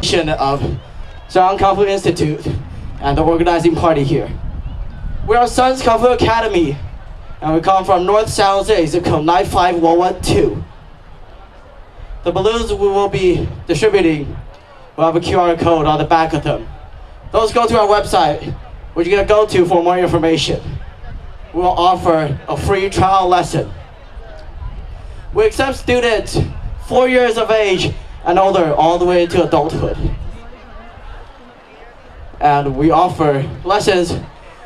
function of Zhang Kung Fu Institute and the organizing party here. We are Sun's Kung Fu Academy, and we come from North San Jose, zip code 95112. The balloons we will be distributing will have a QR code on the back of them. Those go to our website, which you're gonna go to for more information. We will offer a free trial lesson. We accept students 4 years of age and older all the way to adulthood. And we offer lessons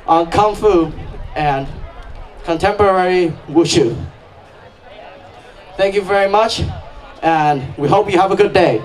on Kung Fu and contemporary Wushu. Thank you very much, and we hope you have a good day.